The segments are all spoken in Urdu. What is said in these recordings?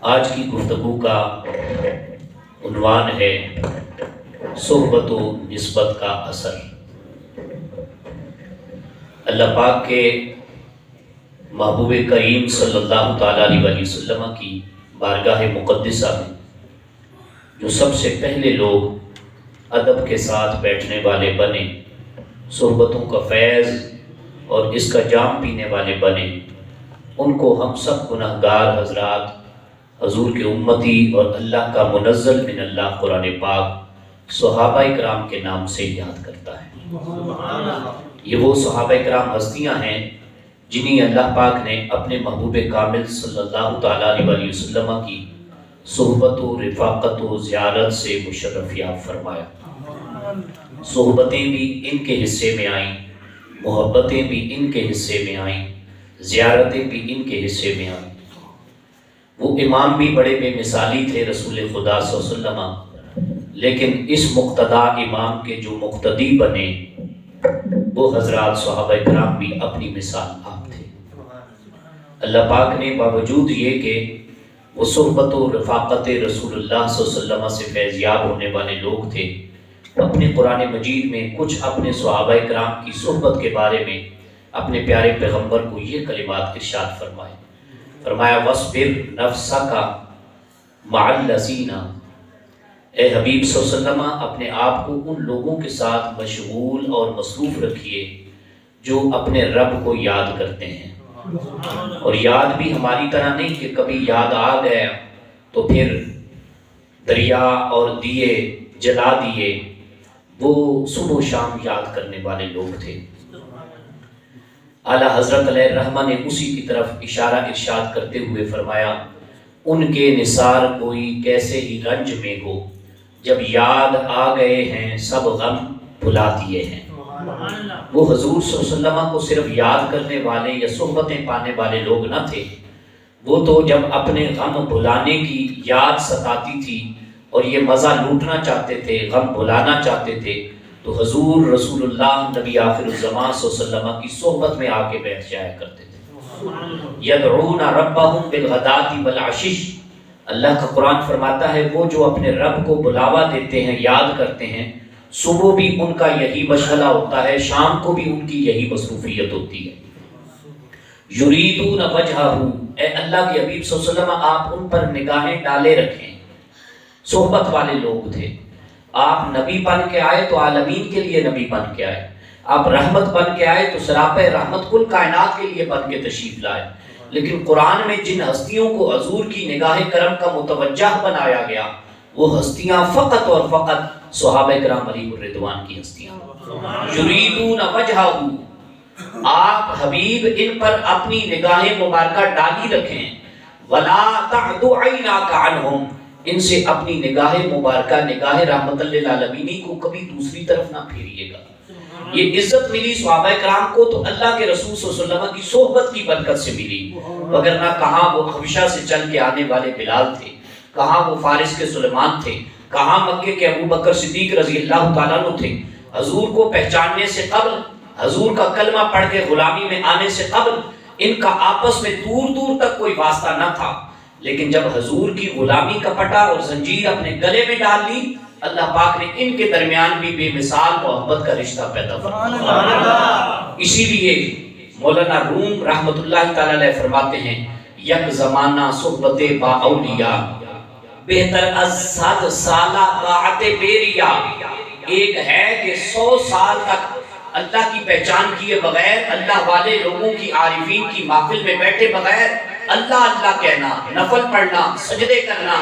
آج کی گفتگو کا عنوان ہے صحبت و نسبت کا اثر۔ اللہ پاک کے محبوب کریم صلی اللہ تعالیٰ علیہ وسلم کی بارگاہ مقدسہ میں جو سب سے پہلے لوگ ادب کے ساتھ بیٹھنے والے بنے، صحبتوں کا فیض اور اس کا جام پینے والے بنے، ان کو ہم سب گناہگار حضرات حضور کے امتی اور اللہ کا منزل من اللہ قرآن پاک صحابہ کرام کے نام سے یاد کرتا ہے۔ یہ وہ صحابہ کرام ہستیاں ہیں جنہیں اللہ پاک نے اپنے محبوب کامل صلی اللہ تعالیٰ علیہ وسلم کی صحبت و رفاقت و زیارت سے مشرف یاب فرمایا۔ صحبتیں بھی ان کے حصے میں آئیں، محبتیں بھی ان کے حصے میں آئیں، زیارتیں بھی ان کے حصے میں آئیں۔ وہ امام بھی بڑے بے مثالی تھے رسول خدا صلی اللہ علیہ وسلم، لیکن اس مقتدا امام کے جو مقتدی بنے وہ حضرات صحابہ کرام بھی اپنی مثال آپ تھے۔ اللہ پاک نے باوجود یہ کہ وہ صحبت و رفاقت رسول اللہ صلی اللہ علیہ وسلم سے فیضیاب ہونے والے لوگ تھے، اپنے قرآن مجید میں کچھ اپنے صحابہ کرام کی صحبت کے بارے میں اپنے پیارے پیغمبر کو یہ کلمات ارشاد فرمائے۔ فرمایا وَاصْبِرْ نَفْسَكَ مَعَ الَّذِينَ، اے حبیب صلی اللہ علیہ وسلم اپنے آپ کو ان لوگوں کے ساتھ مشغول اور مصروف رکھیے جو اپنے رب کو یاد کرتے ہیں۔ اور یاد بھی ہماری طرح نہیں کہ کبھی یاد آ گیا تو پھر دریا اور دیے جلا دیے، وہ صبح و شام یاد کرنے والے لوگ تھے۔ اعلیٰ حضرت علیہ الرحمہ نے اسی کی طرف اشارہ ارشاد کرتے ہوئے فرمایا ان کے نثار کوئی کیسے ہی رنج میں ہو، جب یاد آ گئے ہیں سب غم بھلا دیے ہیں۔ وہ حضور صلی اللہ علیہ وسلم کو صرف یاد کرنے والے یا صحبتیں پانے والے لوگ نہ تھے، وہ تو جب اپنے غم بھلانے کی یاد ستاتی تھی اور یہ مزہ لوٹنا چاہتے تھے، غم بھلانا چاہتے تھے، تو حضور رسول اللہ نبی آخر الزمان صلی اللہ علیہ وسلم کی صحبت میں آ کے بیٹھ جایا کرتے تھے۔ یدعون ربهم بالغداۃ والعشی، اللہ کا قرآن فرماتا ہے وہ جو اپنے رب کو بلاوا دیتے ہیں، یاد کرتے ہیں، صبح بھی ان کا یہی مشغلہ ہوتا ہے، شام کو بھی ان کی یہی مصروفیت ہوتی ہے۔ یریدون وجہہ، اے اللہ کے حبیب صلی اللہ علیہ وسلم آپ ان پر نگاہیں ڈالے رکھیں۔ صحبت والے لوگ تھے، آپ نبی بن کے آئے تو عالمین کے لیے نبی بن کے آئے، آپ رحمت بن کے آئے تو سراپہ رحمت کل کائنات کے لیے بن کے تشریف لائے، لیکن قرآن میں جن ہستیوں کو حضور کی نگاہ کرم کا متوجہ بنایا گیا وہ ہستیاں فقط اور فقط صحابہ کرام علیہ الرضوان کی ہستیاں۔ یریدون وجہہ، آپ حبیب ان پر اپنی نگاہ مبارکہ ڈالی رکھیں، ولا تعد عیناک عنہم، ان سے اپنی نگاہ مبارکہ نگاہ رحمت للعالمین کو کبھی دوسری طرف نہ پھیریے گا۔ یہ عزت ملی صحابہ کرام کو تو اللہ کے رسول صلی اللہ علیہ وسلم کی صحبت کی برکت سے ملی، وگرنہ کہاں وہ حبشہ سے چل کے آنے والے بلال تھے، کہاں وہ فارس کے سلیمان تھے، کہاں مکے کے ابو بکر صدیق رضی اللہ تعالیٰ عنہ تھے۔ حضور کو پہچاننے سے قبل، حضور کا کلمہ پڑھ کے غلامی میں آنے سے قبل ان کا آپس میں دور دور تک کوئی واسطہ نہ تھا، لیکن جب حضور کی غلامی کا پٹا اور زنجیر اپنے گلے میں ڈال لی، اللہ پاک نے ان کے درمیان بھی بے مثال محبت کا رشتہ پیدا فرمایا۔ اسی لیے مولانا روم رحمت اللہ تعالی علیہ فرماتے ہیں یک زمانہ صحبت با اولیاء بہتر از 100 سالہ طاعت بیریا، ایک ہے کہ 100 سال تک اللہ کی پہچان کیے بغیر، اللہ والے لوگوں کی عارفین کی محفل میں بیٹھے بغیر اللہ اللہ کہنا، نفل پڑھنا، سجدے کرنا،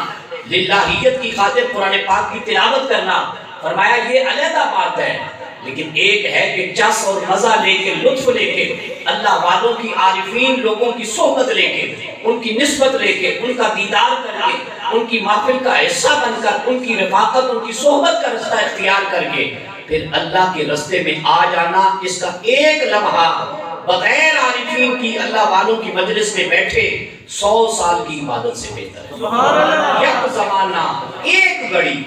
للہیت کی خاطر قرآن پاک کی تلاوت کرنا، فرمایا یہ علیحدہ بات ہے، لیکن ایک ہے کہ چس اور مزہ لے کے، لطف لے کے، اللہ والوں کی عارفین لوگوں کی صحبت لے کے، ان کی نسبت لے کے، ان کا دیدار کر کے، ان کی محفل کا حصہ بن کر، ان کی رفاقت، ان کی صحبت کا رستہ اختیار کر کے پھر اللہ کے رستے میں آ جانا، اس کا ایک لمحہ بغیر عارفین کی اللہ والوں کی مجلس میں بیٹھے 100 سال کی عبادت سے بہتر ہے۔ یک زمانہ، ایک گھڑی،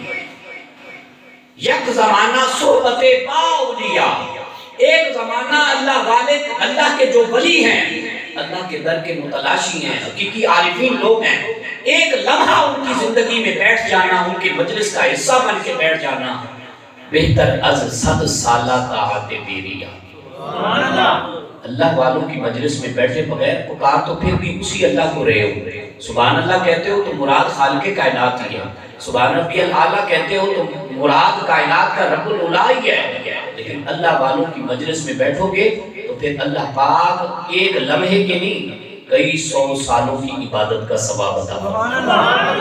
یک زمانہ صحبت با اولیاء، ایک زمانہ اللہ والے، اللہ کے جو ولی ہیں، اللہ کے در کے متلاشی ہیں، حقیقی عارفین لوگ ہیں، ایک لمحہ ان کی زندگی میں بیٹھ جانا، ان کے مجلس کا حصہ بن کے بیٹھ جانا بہتر از 100 سالہ طاعت تیری۔ اللہ والوں کی مجلس میں بیٹھے بغیر پکار تو پھر بھی اسی اللہ کو رہے ہو، سبحان اللہ کہتے ہو تو مراد خالق کائنات ہی ہے، سبحان ربی الاعلیٰ کہتے ہو تو مراد کائنات کا رب العلا ہی ہے، لیکن اللہ والوں کی مجلس میں بیٹھو گے تو پھر اللہ پاک ایک لمحے کے نہیں کئی 100 سالوں کی عبادت کا ثواب عطا فرمائے۔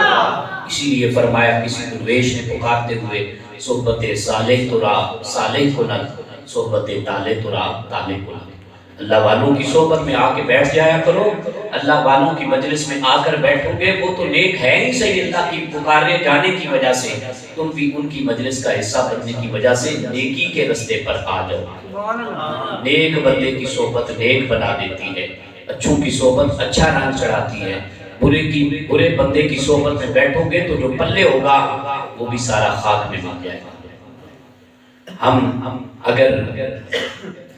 اسی لیے فرمایا کسی درویش نے پکارتے ہوئے صحبت صالح تو راہ صالح کنل، صحبت طالح تو راہ طالح کنل۔ اللہ والوں کی صحبت میں آ کے بیٹھ جایا کرو، اللہ والوں کی مجلس میں آ کر بیٹھو گے، وہ تو نیک ہے ہی صحیح، اللہ کی پکارے جانے کی وجہ سے تم بھی ان کی مجلس کا حصہ بننے کی وجہ سے نیکی کے رستے پر آ جاؤ۔ نیک بندے کی صحبت نیک بنا دیتی ہے، اچھوں کی صحبت اچھا رنگ چڑھاتی ہے، برے بندے کی صحبت میں بیٹھو گے تو جو پلے ہوگا وہ بھی سارا خاک میں مل جائے گا۔ ہم اگر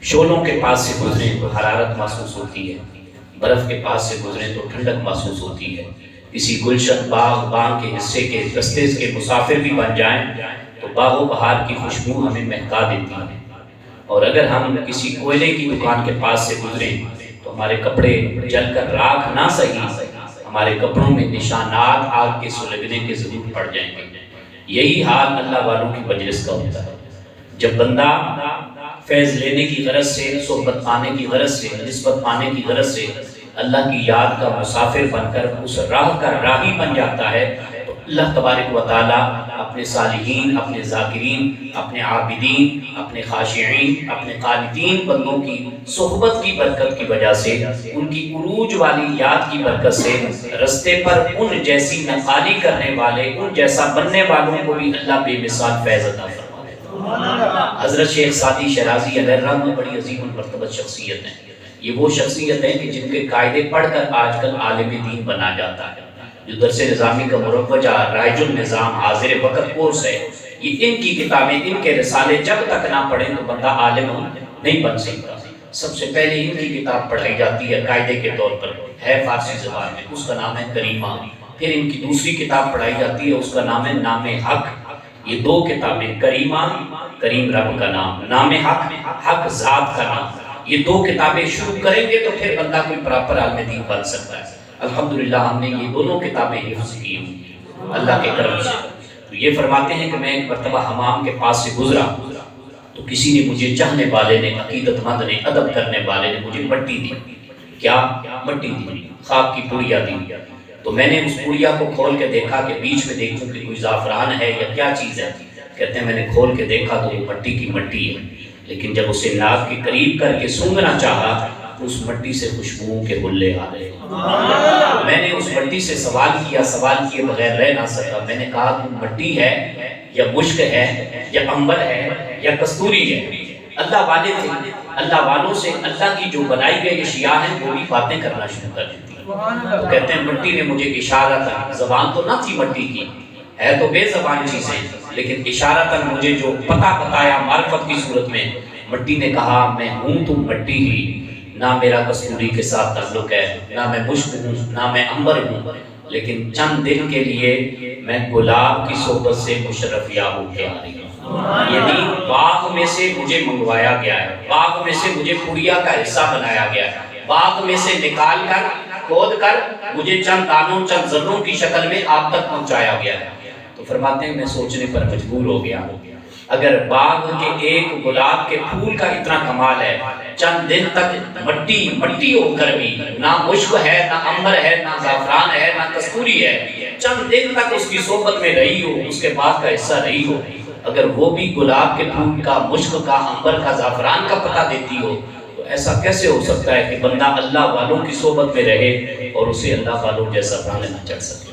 شولوں کے پاس سے گزریں تو حرارت محسوس ہوتی ہے، برف کے پاس سے گزریں تو ٹھنڈک محسوس ہوتی ہے، کسی گلشن باغ کے حصے کے رستے کے مسافر بھی بن جائیں تو باغ و بہار کی خوشبو ہمیں مہکا دیتی ہے، اور اگر ہم کسی کوئلے کی دکان کے پاس سے گزریں تو ہمارے کپڑے جل کر راکھ نہ سہی، ہمارے کپڑوں میں نشانات آگ کے سلگنے کے ضرور پڑ جائیں گے۔ یہی حال اللہ والوں کی مجلس کا ہوتا ہے۔ جب بندہ فیض لینے کی غرض سے، صحبت پانے کی غرض سے، نسبت پانے کی غرض سے اللہ کی یاد کا مسافر بن کر اس راہ کا راہی بن جاتا ہے تو اللہ تبارک و تعالیٰ اپنے صالحین، اپنے ذاکرین، اپنے عابدین، اپنے خاشعین، اپنے قانتین بندوں کی صحبت کی برکت کی وجہ سے، ان کی عروج والی یاد کی برکت سے رستے پر ان جیسی نقالی کرنے والے، ان جیسا بننے والوں کو بھی اللہ بے مثال فیض عطا فرماتا ہے۔ حضرت شیخ سعدی شیرازی علیہ الرحمہ بڑی عظیم المرتبہ شخصیت ہیں، یہ وہ شخصیت ہیں کہ جن کے قاعدے پڑھ کر آج کل عالم دین بنا جاتا ہے۔ جو درس نظامی کا مروجہ رائج النظام حاضر وقت کورس ہے، یہ ان کی کتابیں، ان کے رسالے جب تک نہ پڑھیں تو بندہ عالم نہیں بن سکتا۔ سب سے پہلے ان کی کتاب پڑھائی جاتی ہے قاعدے کے طور پر، ہے فارسی زبان میں، اس کا نام ہے کریمہ۔ پھر ان کی دوسری کتاب پڑھائی جاتی ہے، اس کا نام ہے نام حق۔ یہ دو کتابیں، کریمہ کریم رب کا نام، نام حق حق ذات کا نام، یہ دو کتابیں شروع کریں گے تو پھر بندہ کوئی پراپر عالم دین بن سکتا ہے۔ الحمدللہ ہم نے یہ دونوں کتابیں حفظ کی ہیں اللہ کے کرم سے۔ تو یہ فرماتے ہیں کہ میں ایک مرتبہ حمام کے پاس سے گزرا تو کسی نے مجھے چاہنے والے نے، عقیدت مند نے، ادب کرنے والے نے مجھے مٹی دی۔ کیا؟ مٹی دی، خاک کی پڑیا دی۔ تو میں نے اس پڑیا کو کھول کے دیکھا کہ بیچ میں دیکھوں کہ کوئی زعفران ہے یا کیا چیز ہے۔ کہتے ہیں میں نے کھول کے دیکھا تو وہ مٹی کی مٹی ہے، لیکن جب اسے ناک کے قریب کر کے سونگھنا چاہا تو اس مٹی سے خوشبوؤں کے غلے آ رہے۔ میں نے اس مٹی سے سوال کیا، سوال کیے بغیر رہ نہ سکا۔ میں نے کہا تو مٹی ہے یا مشک ہے یا عنبر ہے یا کستوری ہے؟ اللہ والے تھے، اللہ والوں سے اللہ کی جو بنائی گئی اشیاء ہیں وہ بھی باتیں کرنا شروع کر دیتی ہیں۔ تو کہتے ہیں مٹی نے مجھے اشارتاً، زبان تو نہ تھی مٹی کی، ہے تو بے زبان چیزیں، لیکن اشارتاً مجھے جو پتہ بتایا معرفت کی صورت میں، مٹی نے کہا میں ہوں تو مٹی ہی، نہ میرا کستوری کے ساتھ تعلق ہے، نہ میں مشک ہوں، نہ میں عنبر ہوں، لیکن چند دن کے لیے میں گلاب کی صحبت سے مشرف یاب ہو کے آ رہی ہوں۔ یعنی باغ میں سے مجھے منگوایا گیا ہے، باغ میں سے مجھے پڑیا کا حصہ بنایا گیا ہے، باغ میں سے نکال کر کھود کر مجھے چند دانوں، چند ذروں کی شکل میں آپ تک پہنچایا گیا ہے۔ تو فرماتے ہیں میں سوچنے پر مجبور ہو گیا، اگر باغ کے ایک گلاب کے پھول کا اتنا کمال ہے، چند دن تک مٹی ہو کر بھی نہ مشک ہے، نہ عنبر ہے، نہ زعفران ہے، نہ کستوری ہے، چند دن تک اس کی صحبت میں رہی ہو، اس کے بعد کا حصہ رہی ہو، اگر وہ بھی گلاب کے پھول کا، مشک کا، عنبر کا، زعفران کا پتہ دیتی ہو تو ایسا کیسے ہو سکتا ہے کہ بندہ اللہ والوں کی صحبت میں رہے اور اسے اللہ والوں جیسا پرانے نہ چڑھ سکے۔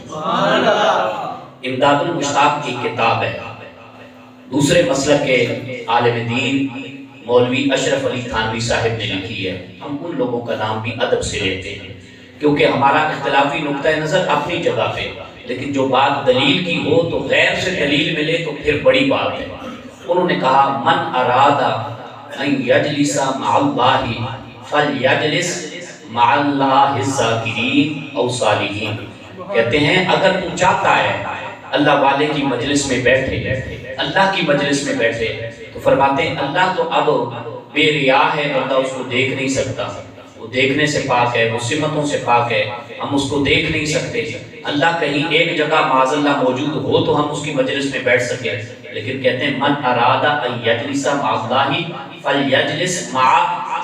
امداد المشتاق کی کتاب ہے، دوسرے مسلک کے عالم دین مولوی اشرف علی تھانوی صاحب نے لکھی ہے۔ ہم ان لوگوں کا نام بھی ادب سے لیتے ہیں کیونکہ ہمارا اختلافی نقطہ نظر اپنی جگہ پہ، لیکن جو بات دلیل کی ہو تو غیر سے دلیل ملے تو پھر بڑی بات ہے۔ انہوں نے کہا من اراد ان یجلس مع اللہ فلیجلس مع اللہ الذاکرین او صالحین۔ کہتے ہیں اگر تو چاہتا ہے اللہ والے کی مجلس میں بیٹھے، اللہ کی مجلس میں بیٹھے، تو فرماتے ہیں اللہ تو اب بے ریا ہے، بندہ اس کو دیکھ نہیں سکتا، وہ دیکھنے سے پاک ہے، وہ سمتوں سے پاک ہے، ہم اس کو دیکھ نہیں سکتے۔ اللہ کہیں ایک جگہ معاذ اللہ موجود ہو تو ہم اس کی مجلس میں بیٹھ سکیں، لیکن کہتے ہیں من اراد ان یجلس مع اللہ فلیجلس مع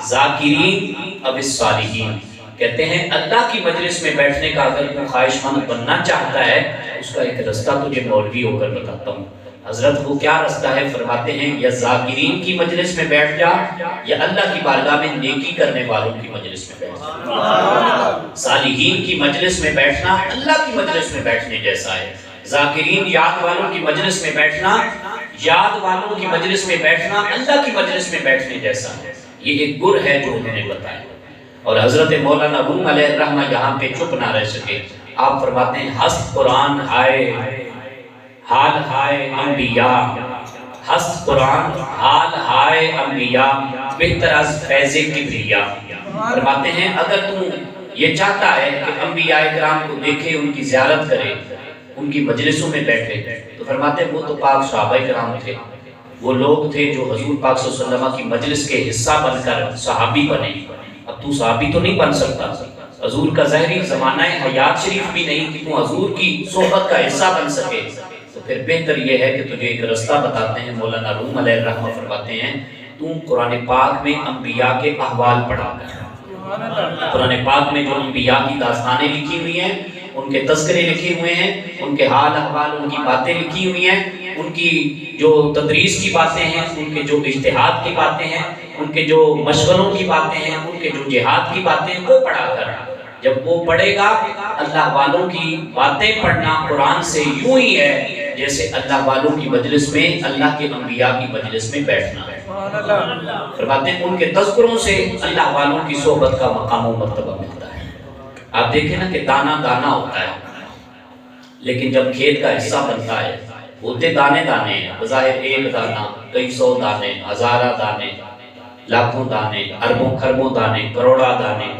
ذاکرین او الصالحین۔ کہتے ہیں اللہ کی مجلس میں بیٹھنے کا اگر کوئی خواہش مند بننا چاہتا ہے، اس کا ایک رستہ تجھے مولوی ہو کر بتاتا ہوں۔ حضرت وہ کیا رستہ ہے؟ فرماتے ہیں یا ذاکرین کی مجلس میں بیٹھ جا، یا اللہ کی بارگاہ میں نیکی کرنے والوں کی مجلس میں بیٹھ جا۔ صالحین کی مجلس میں بیٹھنا اللہ کی مجلس میں بیٹھنے جیسا ہے، ذاکرین یاد والوں کی مجلس میں بیٹھنا، یاد والوں کی مجلس میں بیٹھنا اللہ کی مجلس میں بیٹھنے جیسا ہے۔ یہ ایک گر ہے جو انہوں نے بتایا۔ اور حضرت مولانا روم علیہ الرحمہ یہاں پہ چپ نہ رہ سکے، آپ فرماتے ہیں ہست قرآن ہائے حال ہائے انبیاء، ہست قرآن حال ہائے انبیاء بہتر از فیض کبریا۔ فرماتے ہیں اگر تم یہ چاہتا ہے کہ انبیاء کرام کو دیکھے، ان کی زیارت کرے، ان کی مجلسوں میں بیٹھے، تو فرماتے ہیں وہ تو پاک صحابہ کرام تھے، وہ لوگ تھے جو حضور پاک صلی اللہ علیہ وسلم کی مجلس کے حصہ بن کر صحابی بنے۔ اب تو صحابی تو نہیں بن سکتا، حضور کا ظاہری زمانہ حیات شریف بھی نہیں کہ تو حضور کی صحبت کا حصہ بن سکے، تو پھر بہتر یہ ہے کہ تجھے ایک رستہ بتاتے ہیں۔ مولانا روم علیہ الرحمہ فرماتے ہیں تو قرآن پاک میں انبیاء کے احوال پڑھا کر، قرآن پاک میں جو انبیاء کی داستانیں لکھی ہوئی ہیں، ان کے تذکرے لکھے ہوئے ہیں، ان کے حال احوال، ان کی باتیں لکھی ہوئی ہیں، ان کی جو تدریس کی باتیں ہیں، ان کے جو اجتہاد کی باتیں ہیں، ان کے جو مشغلوں کی باتیں ہیں، ان کے جو جہاد کی باتیں ہیں، وہ پڑھا کر جب وہ پڑھے گا، اللہ والوں کی باتیں پڑھنا قرآن سے یوں ہی ہے جیسے اللہ والوں کی مجلس میں، اللہ کے انبیاء کی مجلس میں بیٹھنا ہے۔ فرماتے ہیں ان کے تذکروں سے اللہ والوں کی صحبت کا مقام و مرتبہ ملتا ہے۔ آپ دیکھیں نا کہ دانا دانا ہوتا ہے، لیکن جب کھیت کا حصہ بنتا ہے، ہوتے دانے دانے ہیں، بظاہر ایک دانا، کئی سو دانے، ہزارہ دانے، لاکھوں دانے، اربوں خربوں دانے، کروڑا دانے،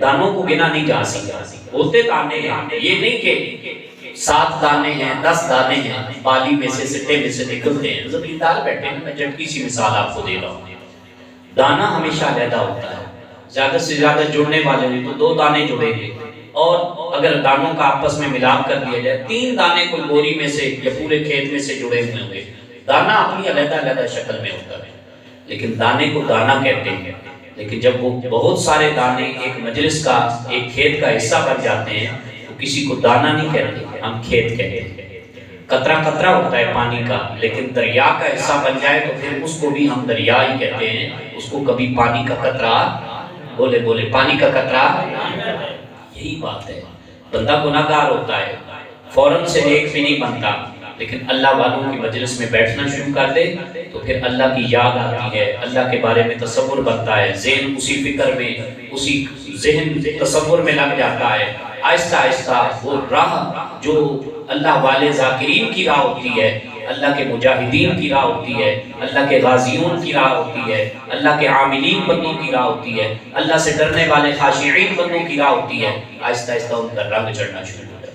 دانوں کو گنا نہیں جا سکتا، ہوتے دانے ہیں۔ یہ نہیں کہ 7 دانے ہیں، 10 دانے ہیں، بالی میں سے سٹے میں سے نکلتے ہیں۔ زمیندار بیٹھے ہیں، میں جھٹکی سی مثال آپ کو دے رہا ہوں۔ دانا ہمیشہ علیحدہ ہوتا ہے، زیادہ سے زیادہ جڑنے والے ہیں تو 2 دانے جڑیں گے، اور اگر دانوں کا آپس میں ملاپ کر دیا جائے 3 دانے کوئی بوری میں سے یا پورے کھیت میں سے جڑے ہوئے ہوں گے۔ دانا اپنی علیحدہ علیحدہ شکل میں ہوتا ہے، لیکن دانے کو دانا کہتے ہیں۔ لیکن جب وہ بہت سارے دانے ایک مجلس کا، ایک کھیت کا حصہ بن جاتے ہیں تو کسی کو دانا نہیں کہتے، ہم کھیت کہتے ہیں۔ قطرہ قطرہ ہوتا ہے پانی کا، لیکن دریا کا حصہ بن جائے تو پھر اس کو بھی ہم دریا ہی کہتے ہیں، اس کو کبھی پانی کا قطرہ، بولے بولے پانی کا قطرہ۔ یہی بات ہے، بندہ گناہگار ہوتا ہے، فوراً سے نیک بھی نہیں بنتا، لیکن اللہ والوں کی مجلس میں بیٹھنا شروع کر دے تو پھر اللہ کی یاد آتی ہے، اللہ کے بارے میں تصور بنتا ہے، ذہن اسی فکر میں، اسی ذہن تصور میں لگ جاتا ہے۔ آہستہ آہستہ وہ راہ جو اللہ والے ذاکرین کی راہ ہوتی ہے، اللہ کے مجاہدین کی راہ ہوتی ہے، اللہ کے غازیون کی راہ ہوتی ہے، اللہ کے عاملین بندوں کی راہ ہوتی ہے، اللہ سے ڈرنے والے خاشعین بندوں کی راہ ہوتی ہے، آہستہ آہستہ ان کا رنگ چڑھنا شروع ہو جاتا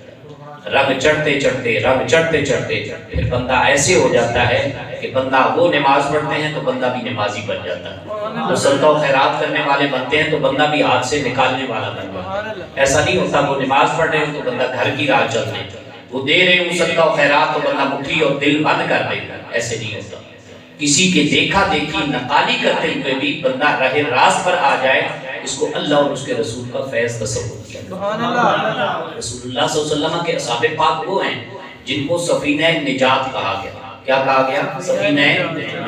ہے۔ رنگ چڑھتے چڑھتے، رنگ چڑھتے چڑھتے پھر بندہ ایسے ہو جاتا ہے کہ بندہ وہ نماز پڑھتے ہیں تو بندہ بھی نمازی بن جاتا ہے، وہ صدقہ و خیرات کرنے والے بنتے ہیں تو بندہ بھی ہاتھ سے نکالنے والا بن جاتا ہے۔ ایسا نہیں ہوتا وہ نماز پڑھ رہے ہیں تو بندہ گھر کی راہ چل رہے، وہ دے رہے ہوں صدقہ و خیرات تو بندہ مٹھی اور دل بند کر دے گا، ایسے نہیں ہوتا۔ کسی کے دیکھا دیکھی نقالی کرتے ہوئے بھی بندہ راہ راست پر آ جائے، اس کو اللہ اور اس کے رسول کا فیض تصور کیا۔ رسول اللہ صلی اللہ علیہ وسلم کے اصحاب پاک وہ ہیں جن کو سفینہ نجات کہا گیا۔ کیا کہا گیا؟ سفینہ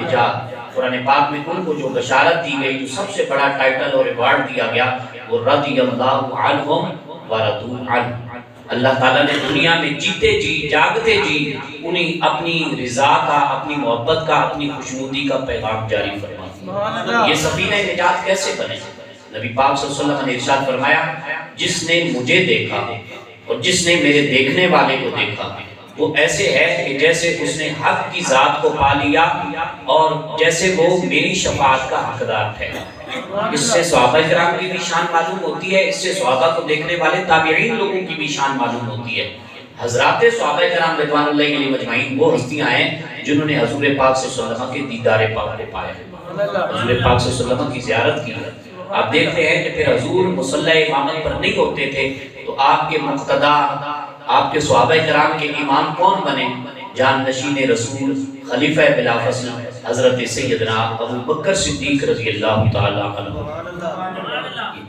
نجات۔ قرآن پاک میں ان کو جو بشارت دی گئی، جو سب سے بڑا ٹائٹل اور ایوارڈ دیا گیا، وہ رضی اللہ عنہم ورضوا عنہ۔ اللہ تعالیٰ نے دنیا میں جیتے جی، جاگتے جی انہیں اپنی رضا کا، اپنی محبت کا، اپنی خوشنودی کا پیغام جاری فرما دیا۔ یہ سفینہ نجات کیسے بنے؟ نبی پاک صلی اللہ علیہ وسلم نے ارشاد فرمایا، جس نے مجھے دیکھا اور جس نے میرے دیکھنے والے کو دیکھا، وہ ایسے ہے کہ جیسے اس نے حق کی ذات کو پا لیا اور جیسے وہ میری شفاعت کا حقدار ٹھہرا۔ اس سے صحابہ کرام کی بھی شان معلوم ہوتی ہے، اس سے صحابہ کو دیکھنے والے تابعین لوگوں کی بھی شان معلوم ہوتی ہے۔ حضرات صحابہ کرام رضوان اللہ علیہم اجمعین وہ ہستیاں ہیں جنہوں نے حضور پاک صلی اللہ علیہ وسلم کے دیدار پاک کو پایا، حضور پاک صلی اللہ علیہ وسلم کی زیارت کی۔ آپ دیکھتے ہیں کہ پھر حضور مصلی امامت پر نہیں ہوتے تھے تو آپ کے مقتدا، آپ کے صحابہ کرام کے امام کون بنے؟ جان نشین رسول خلیفہ بلا فصل حضرت سیدنا ابو بکر صدیق رضی اللہ تعالی عنہ۔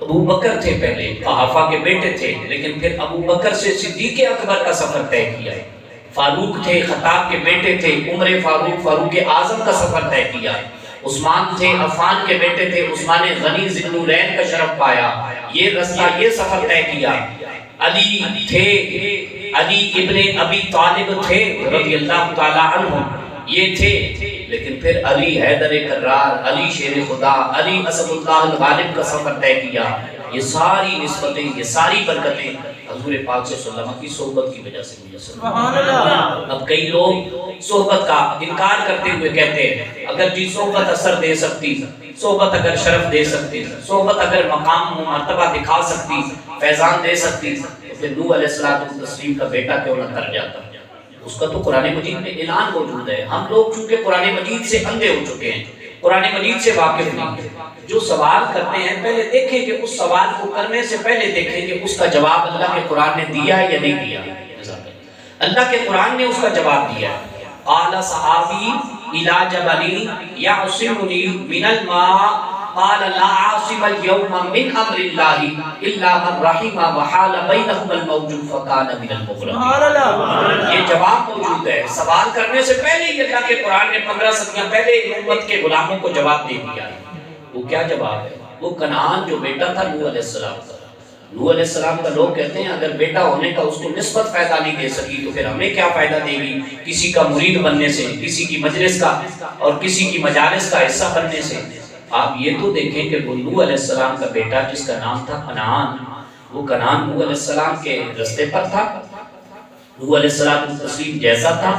ابو بکر تھے پہلے، قحافہ کے بیٹے تھے، لیکن پھر ابو بکر سے صدیق اکبر کا سفر طے کیا۔ فاروق تھے، خطاب کے بیٹے تھے، عمر فاروق، فاروق اعظم کا سفر طے کیا۔ عثمان تھے، عفان کے بیٹے تھے، عثمان غنی ذی النورین کا شرف پایا۔ یہ رستہ، یہ سفر طے کیا۔ علی تھے، علی ابن ابی طالب تھے رضی اللہ تعالی عنہ، یہ تھے، لیکن پھر علی حیدر کرار، علی شیر خدا، علی اسد اللہ الغالب کا سفر طے کیا۔ یہ ساری نسبتیں، یہ ساری برکتیں حضور پاک صلی اللہ علیہ وسلم کی صحبت کی وجہ سے میسر ہوئی۔ اب کئی لوگ صحبت کا انکار کرتے ہوئے کہتے ہیں اگر جی صحبت اثر دے سکتی، صحبت اگر شرف دے سکتی، صحبت اگر مقام و مرتبہ دکھا سکتی، فیضان دے سکتی، تو پھر نوح علیہ السلام کا بیٹا کیوں نہ کر جاتا؟ اس کا تو قرآن مجید میں اعلان موجود ہے۔ ہم لوگ چونکہ قرآن مجید سے اندھے ہو چکے ہیں، قرآن مجید سے واقف نہیں ہیں، جو سوال کرتے ہیں پہلے دیکھیں کہ اس سوال کو کرنے سے پہلے دیکھیں کہ اس کا جواب اللہ کے قرآن نے دیا یا نہیں دیا۔ اللہ کے قرآن نے اس کا جواب دیا۔ قال صحابی الی جبل یعصمنی من الماء قال لا عاصم اليوم من امر اللہ الا من رحم وحال بینہم الموج فکان من المغرقین۔ یہ جواب موجود ہے، سوال کرنے سے پہلے ہی اللہ کے قرآن نے 15 صدیاں پہلے امت کے غلاموں کو جواب دے دیا۔ وہ کیا جواب ہے؟ وہ کنعان جو بیٹا تھا نوح علیہ السلام کا، نوح علیہ السلام کا لوگ کہتے ہیں اگر بیٹا ہونے کا اس کو نسبت فائدہ نہیں دے سکی تو پھر ہمیں کیا فائدہ دے گی کسی کا مرید بننے سے، کسی کی مجلس کا اور کسی کی مجالس کا حصہ بننے سے۔ آپ یہ تو دیکھیں کہ وہ نوح علیہ السلام کا بیٹا جس کا نام تھا کنعان، وہ کنعان نوح علیہ السلام کے رستے پر تھا، نوح علیہ السلام تسلیم جیسا تھا،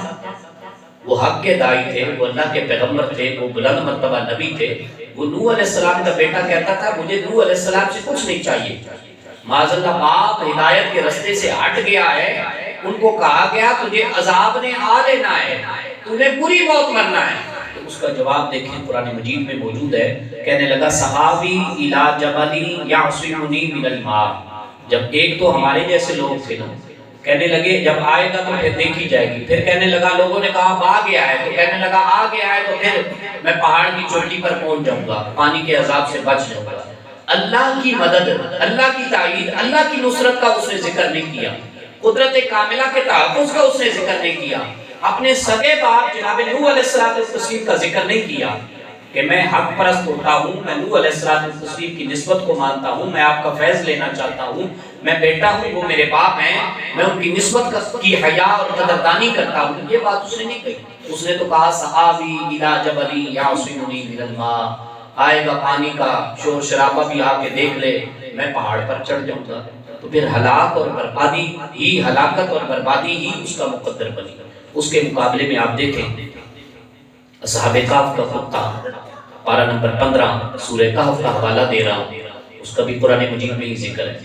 وہ حق کے دائی تھے، وہ اللہ کے پیغمبر تھے، وہ بلند مرتبہ نبی تھے۔ وہ نوح علیہ السلام کا بیٹا کہتا تھا مجھے نوح علیہ السلام سے کچھ نہیں چاہیے، معاذ اللہ باپ ہدایت کے رستے سے ہٹ گیا ہے، ان کو کہا گیا تجھے عذاب نے آ لینا ہے، تمہیں بری موت مرنا ہے۔ تو اس کا جواب دیکھیں قرآن مجید میں موجود ہے، کہنے لگا صحابی الی جبل یعصمنی من الماء۔ جب ایک تو ہمارے جیسے لوگ تھے نا، کہنے لگے جب آئے گا تو پھر دیکھی جائے گی، پھر کہنے لگا لوگوں نے کہا آ گیا ہے، تو کہنے لگا آ گیا ہے تو پھر میں پہاڑ کی چوٹی پر پہنچ جاؤں گا، پانی کے عذاب سے بچ جاؤں گا۔ اللہ کی مدد، اللہ کی تائید، اللہ کی نصرت کا اس نے ذکر نہیں کیا، قدرت کاملہ کے تحفظ کا اس نے ذکر نہیں کیا، اپنے سگے باپ جناب نوح علیہ السلام کا ذکر نہیں کیا کہ میں حق پرست ہوتا ہوں، میں نوح علیہ السلام کی نسبت کو مانتا ہوں، میں آپ کا فیض لینا چاہتا ہوں، میں بیٹا ہوں، وہ میرے باپ ہیں، میں ان کی نسبت کی حیا اور قدردانی کرتا ہوں۔ یہ بات اس نے نہیں کہی، اس نے تو کہا صحابی الی جبل یعصمنی من الماء، آئے گا پانی کا شور شرابہ بھی آ کے دیکھ لے، میں پہاڑ پر چڑھ جاؤں گا۔ تو پھر ہلاک اور بربادی ہی، ہلاکت اور بربادی ہی اس کا مقدر بنی۔ اس کے مقابلے میں آپ دیکھیں اصحاب کہف کا خطہ، پارہ نمبر 15 سورہ کہف کا حوالہ دے رہا ہوں، اس کا بھی قرآن مجید میں ہی ذکر ہے۔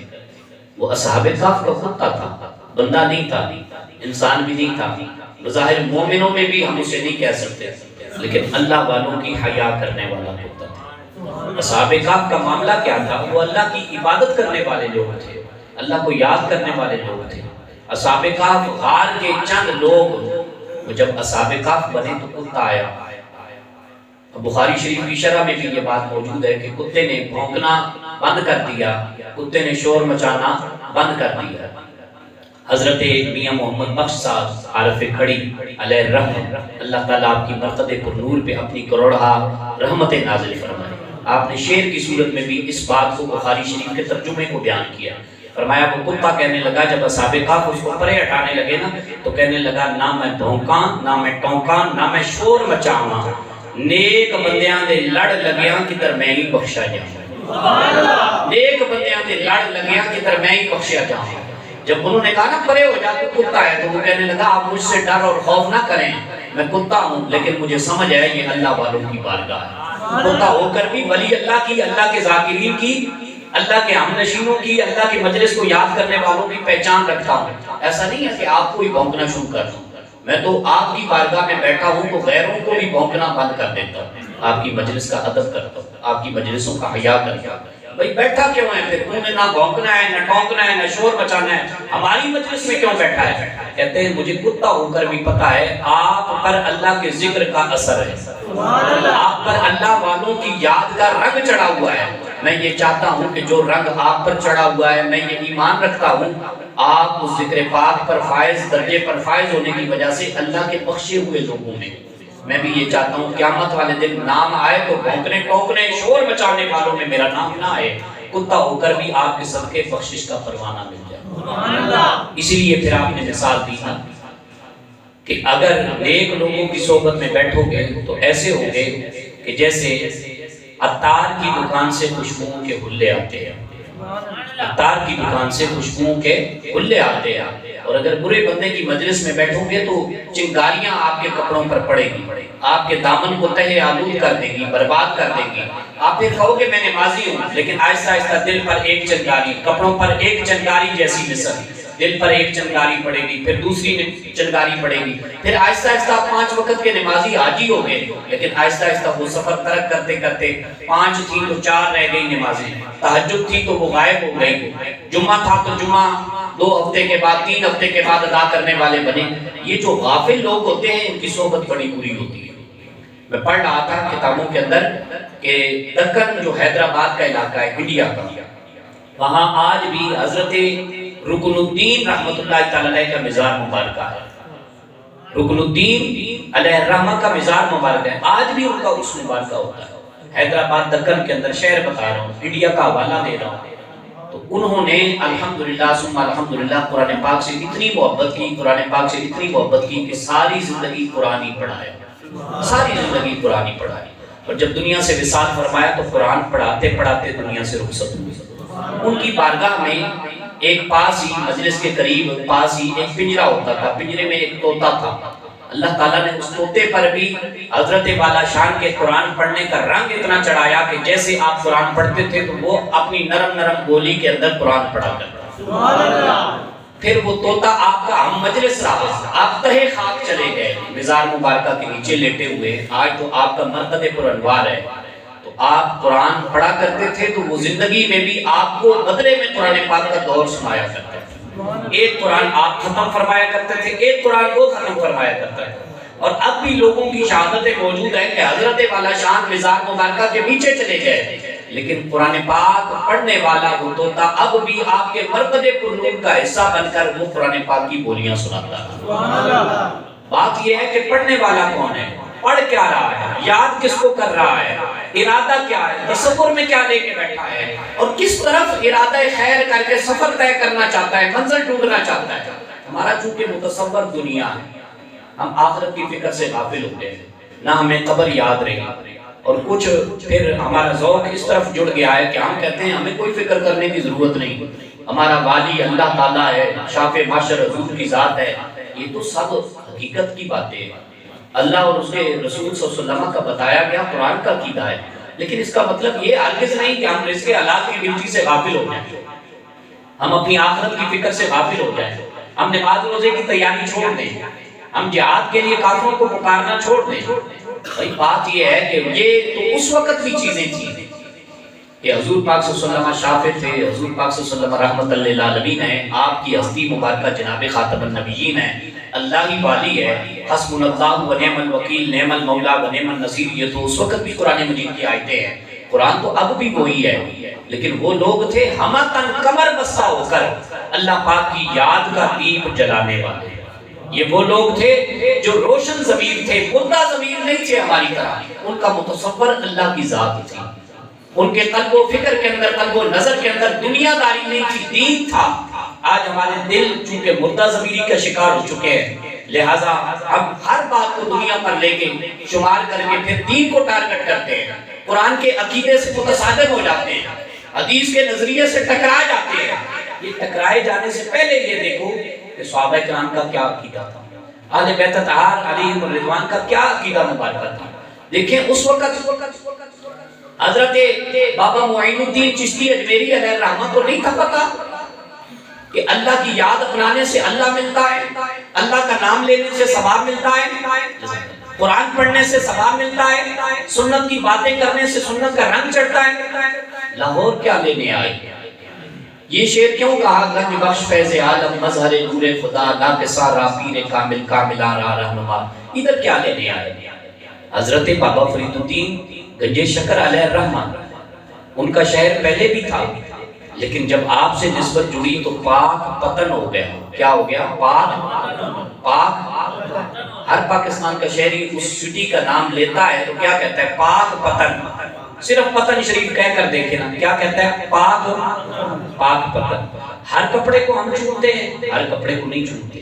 وہ اصحاب کہف کا خطہ تھا، بندہ نہیں تھا، انسان بھی نہیں تھا، بظاہر مومنوں میں بھی ہم اسے نہیں کہہ سکتے، لیکن اللہ والوں کی حیا کرنے والا خطہ تھا۔ اصحاب کہف کا معاملہ کیا تھا؟ وہ اللہ کی عبادت کرنے والے لوگ تھے، اللہ کو یاد کرنے والے لوگ تھے۔ اصحاب کہف غار کے چند لوگ، وہ جب اصحاب کہف بنے تو کتا آیا۔ بخاری شریف کی شرح میں بھی یہ بات موجود ہے کہ کتے نے بھونکنا بند کر دیا، کتے نے شور مچانا بند کر دیا۔ حضرت میاں محمد بخش صاحب عارف کھڑی علیہ الرحمہ، اللہ تعالیٰ آپ کی مرتبے پر نور پہ اپنی کروڑہا رحمت نازل فرمائے۔ آپ نے شعر کی صورت میں بھی اس بات کو بخاری شریف کے ترجمے کو بیان کیا، فرمایا وہ کتا کہنے لگا جب اصحاب کہف اس کو پرے ہٹانے لگے نا تو کہنے لگا نہ میں بھونکاں، نہ میں ٹونکاں، نہ میں شور مچاواں، نیک بندیاں دے لڑ لگیاں کدھر میں ہی بخشا جاؤں، نیک بندیاں دے لڑ لگیاں کدھر میں ہی بخشا جاؤں۔ جب انہوں نے کہا نا پرے ہو جا تو کتا ہے، تو وہ کہنے لگا آپ مجھ سے ڈر اور خوف نہ کریں، میں کتا ہوں لیکن مجھے سمجھ ہے یہ اللہ والوں کی بارگاہ ہے، ہوتا ہو کر بھی ولی اللہ کی، اللہ کے ذاکرین کی، اللہ کے ہم نشینوں کی، اللہ کے مجلس کو یاد کرنے والوں کی پہچان رکھتا ہوں۔ ایسا نہیں ہے کہ آپ کو ہی بھونکنا شروع کر دوں، میں تو آپ کی بارگاہ میں بیٹھا ہوں تو غیروں کو بھی بھونکنا بند کر دیتا ہوں، آپ کی مجلس کا ادب کرتا ہوں، آپ کی مجلسوں کا حیا کرتا ہوں۔ بھئی بیٹھا کیوں ہے پھر؟ تم نے نہ بھونکنا ہے، نہ ٹونکنا ہے، نہ شور بچانا ہے، ہماری مجلس میں کیوں بیٹھا ہے؟ کہتے ہیں مجھے کتا ہو کر بھی پتا ہے آپ پر اللہ کے ذکر کا اثر ہے، آپ پر اللہ والوں کی یاد کا رنگ چڑھا ہوا ہے۔ میں یہ چاہتا ہوں کہ جو رنگ آپ پر چڑھا ہوا ہے، میں یہ ایمان رکھتا ہوں آپ اس ذکر پاک پر فائز، درجے پر فائز ہونے کی وجہ سے اللہ کے بخشے ہوئے لوگوں میں بھی یہ چاہتا ہوں قیامت والے دن نام آئے تو بھونکنے ٹونکنے شور مچانے والوں میں میرا نام نہ آئے، کتا ہو کر بھی آپ کے صدقے بخشش کا پروانہ مل جائے۔ اسی لیے پھر آپ نے مثال دی نا کہ اگر نیک لوگوں کی صحبت میں بیٹھو گے تو ایسے ہوگے کہ جیسے عطار کی دکان سے خوشبوؤں کے حلے آتے ہیں، عطار کی دکان سے خوشبوؤں کے حلے آتے ہیں، اور اگر برے بندے کی مجلس میں بیٹھو گے تو چنگاریاں آپ کے کپڑوں پر پڑے گی، آپ کے دامن کو تہہ آلود کر دے گی، برباد کر دے گی۔ آپ پھر کہو کہ میں نمازی ہوں، لیکن آہستہ آہستہ دل پر ایک چنگاری، کپڑوں پر ایک چنگاری جیسی مثل، دل پر ایک چنگاری پڑے گی، پھر دوسری چنگاری پڑے گی، پھر آہستہ آہستہ آپ 5 وقت کے نمازی حاجی ہو گئے، لیکن آہستہ آہستہ وہ سفر ترک کرتے کرتے 5 تھی تو 4 رہ گئی نمازیں، تہجد تھی تو وہ غائب ہو گئی، جمعہ تھا تو جمعہ 2 ہفتے کے بعد 3 ہفتے کے بعد ادا کرنے والے بنے۔ یہ جو غافل لوگ ہوتے ہیں ان کی صحبت بڑی بری ہوتی ہے۔ میں پڑھ رہا تھا کتابوں کے اندر کہ دکن جو حیدرآباد کا علاقہ ہے انڈیا کا، وہاں آج بھی حضرت رکن الدین رحمت اللہ تعالی علیہ کا مزار مبارکہ ہے، رکن الدین علیہ الرحمہ کا مزار مبارکہ ہے، آج بھی ان کا عرس مبارکہ ہوتا ہے حیدرآباد دکن کے اندر۔ شہر بتا رہا ہوں، انڈیا کا حوالہ دے رہا ہوں۔ تو انہوں نے الحمدللہ ثم الحمدللہ قرآن پاک سے اتنی محبت کی، قرآن پاک سے اتنی محبت کی کہ ساری زندگی قرآن ہی پڑھایا، ساری زندگی قرآن ہی پڑھائی، اور جب دنیا سے وصال فرمایا تو قرآن پڑھاتے پڑھاتے دنیا سے رخصت ہوئے۔ ان کی بارگاہ میں ایک پاس ہی مجلس کے قریب پاس ہی ایک پنجرہ ہوتا تھا، پنجرے میں ایک طوطا تھا۔ اللہ تعالیٰ نے اس طوطے پر بھی حضرت والا شان کے قرآن پڑھنے کا رنگ اتنا چڑھایا کہ جیسے آپ قرآن پڑھتے تھے تو وہ اپنی نرم نرم بولی کے اندر قرآن پڑھا کرتا۔ پھر وہ طوطا آپ کا ہم مجلس رہا، آپ تہے خاک چلے گئے مزار مبارکہ کے نیچے لیٹے ہوئے، آج تو آپ کا مرقد پر انوار ہے۔ تو آپ قرآن پڑھا کرتے تھے تو وہ زندگی میں بھی آپ کو بدلے میں قرآن پاک کا دور سنایا کرتے تھے، ایک قرآن آپ ختم فرمایا کرتے تھے، ایک قرآن وہ ختم فرمایا کرتا ہے۔ اور اب بھی لوگوں کی شہادتیں موجود ہیں کہ حضرت والا شان مزار مبارکہ کے نیچے چلے گئے، لیکن قرآن پاک پڑھنے والا وہ طوطا اب بھی آپ کے مرقد پر نور کا حصہ بن کر وہ قرآن پاک کی بولیاں سناتا ہے۔ بات یہ ہے کہ پڑھنے والا کون ہے، پڑھ کیا رہا ہے، یاد کس کو کر رہا ہے، ارادہ کیا ہے، تصور میں کیا لے کے بیٹھا ہے، اور کس طرف ارادہ خیر کر کے سفر طے کرنا چاہتا ہے، منزل ڈھونڈنا چاہتا ہے۔ ہمارا چونکہ متصور دنیا ہے، ہم آخرت کی فکر سے غافل ہوتے ہیں، نہ ہمیں قبر یاد رہی، اور کچھ پھر ہمارا ذوق اس طرف جڑ گیا ہے کہ ہم کہتے ہیں ہمیں کوئی فکر کرنے کی ضرورت نہیں، ہمارا والی اللہ تعالیٰ ہے، شاف معاشر حضور کی ذات ہے۔ یہ تو سب حقیقت کی باتیں ہیں، اللہ اور اس کے رسول صلی اللہ علیہ وسلم کا بتایا گیا قرآن کا عقیدہ ہے، لیکن اس کا مطلب یہ ہرگز نہیں کہ ہم رزق حلال کی گنتی سے غافل ہو جائیں، ہم اپنی آخرت کی فکر سے غافل ہو جائیں، ہم نماز روزے کی تیاری چھوڑ دیں، ہم جہاد کے لیے کافروں کو پکارنا چھوڑ دیں۔ بھئی بات یہ ہے کہ یہ تو اس وقت بھی چیزیں تھیں کہ حضور پاک صلی اللہ علیہ وسلم شافع تھے، حضور پاک صلی اللہ علیہ وسلم رحمت للعالمین ہیں، آپ کی ہستی مبارکہ جناب خاتم النبیین ہیں، اللہ ہی والی ہے، حسبنا اللہ و نعم الوکیل نعم المولا و نعم النصیر۔ یہ تو اس وقت بھی قرآن مجید کی آیتیں ہیں، قرآن تو اب بھی وہی ہے، لیکن وہ لوگ تھے ہمتن کمر بستہ ہو کر اللہ پاک کی یاد کا دیپ جلانے والے۔ یہ وہ لوگ تھے جو روشن ضمیر تھے، مردہ ضمیر نہیں تھے ہماری طرح، ان کا متصور اللہ کی ذات تھی، ان کے قلب و فکر کے اندر، قلب و نظر کے اندر دنیا داری نہیں تھی، دین تھا۔ آج ہمارے دل چونکہ مردہ ضمیری کا شکار ہو چکے ہیں، لہٰذا ہم ہر بات کو دنیا پر لے کے شمار کر کے پھر دین کو ٹارگٹ کرتے ہیں، قرآن کے عقیدے سے متصادم ہو جاتے ہیں، حدیث کے نظریے سے ٹکرا جاتے ہیں۔ یہ ٹکرائے جانے سے پہلے یہ دیکھو کہ صحابہ کرام کا کیا عقیدہ تھا، اہل بیت اطہار علیہم الرضوان کا کیا عقیدہ مبارکہ تھا۔ دیکھیں اس وقت حضرت بابا معین الدین چشتی اجمیری علیہ الرحمہ کو نہیں تھا پتا کہ اللہ کی یاد اپنانے سے اللہ ملتا ہے، اللہ کا نام لینے سے ثواب ملتا ہے، قرآن پڑھنے سے ثواب ملتا ہے، سنت کی باتیں کرنے سے سنت کا رنگ چڑھتا ہے۔ لاہور کیا لینے آئے؟ یہ شعر کیوں کہا؟ گنج بخش فیض عالم مظہر نور خدا ناقصہ را پیر کامل کاملہ را رہنما، ادھر کیا لینے آئے؟ حضرت بابا فرید الدین گنج شکر علیہ الرحمہ، ان کا شہر پہلے بھی تھا، لیکن جب آپ سے نسبت جڑی تو پاک پتن ہو گیا۔ کیا ہو گیا؟ پاک۔ ہر پاکستان کا شہری اس سٹی کا نام لیتا ہے تو کیا کہتا ہے؟ پاک پتن۔ صرف پتن شریف کہہ کر دیکھیں نا، کیا کہتا ہے؟ پاک پتن۔ ہر کپڑے کو ہم چونتے ہیں، ہر کپڑے کو نہیں چونتے۔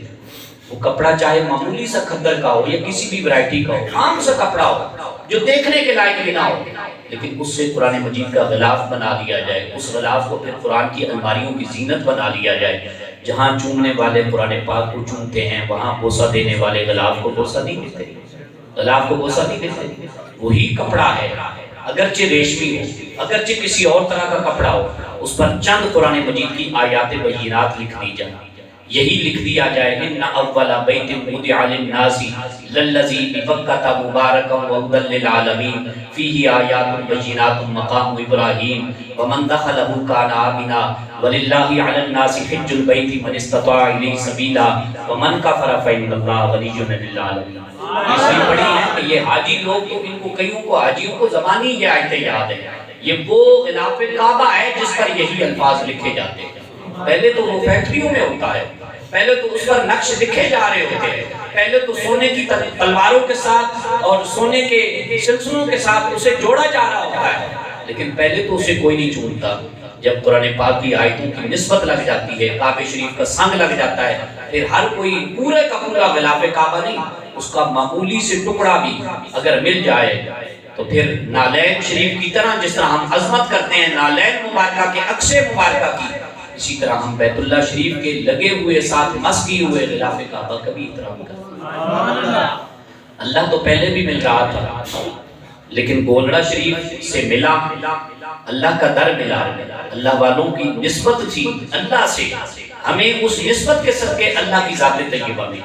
وہ کپڑا چاہے معمولی سا کھدر کا ہو یا کسی بھی ورائٹی کا ہو، عام سا کپڑا ہو جو دیکھنے کے لائق بھی نہ ہو، لیکن اس سے قرآن مجید کا غلاف بنا لیا جائے، اس غلاف کو پھر قرآن کی الماریوں کی زینت بنا لیا جائے۔ جہاں چومنے والے قرآن پاک کو چومتے ہیں، وہاں بوسہ دینے والے غلاف کو بوسہ نہیں دیتے، غلاف کو بوسہ نہیں دیتے۔ وہی کپڑا ہے، اگرچہ ریشمی ہو، اگرچہ کسی اور طرح کا کپڑا ہو، اس پر چند قرآن مجید کی آیات بینات لکھ دی جائیں، یہی لکھ دیا جائے ان اول بیت وضع للناس للذی ببکۃ مبارکا وہدی للعالمین فیہ آیات بینات مقام ابراہیم ومن دخلہ کان آمنا وللہ علی الناس حج البیت من استطاع الیہ سبیلا ومن کفر فإن اللہ غنی عن العالمین۔ اس لیے پڑھی ہے کہ یہ حاجی لوگ تو ان کو کئیوں کو حاجیوں کو زبانی یہ آیتیں یاد ہیں، یہ وہ غلاف کعبہ ہے جس پر یہی الفاظ لکھے جاتے ہیں۔ پہلے تو وہ فیکٹریوں میں ہوتا ہے، پہلے تو اس پر نقش لکھے جا رہے ہوتے ہیں، پہلے تو سونے کی تلواروں کے ساتھ اور سونے کے سلسلوں کے ساتھ اسے جوڑا جا رہا ہوتا ہے، لیکن پہلے تو اسے کوئی نہیں چونتا۔ جب قرآن پاک کی آیتوں کی نسبت لگ جاتی ہے، کعبہ شریف کا سنگ لگ جاتا ہے، پھر ہر کوئی پورے کا پورا غلاف کعبہ نہیں، اس کا معمولی سے ٹکڑا بھی اگر مل جائے تو پھر نالین شریف کی طرح، جس طرح ہم عظمت کرتے ہیں نالین مبارکہ کے عکس مبارکہ کی، اسی طرح ہم بیت اللہ شریف کے لگے ہوئے ساتھ مس کیے ہوئے غلاف کعبہ کا بھی احترام کرتے ہیں۔ اللہ تو پہلے بھی مل رہا تھا، لیکن گولڑا شریف سے ملا، اللہ کا در ملا، اللہ والوں کی نسبت تھی اللہ سے، ہمیں اس نسبت کے صدقے اللہ کی ذات طیبہ ملی۔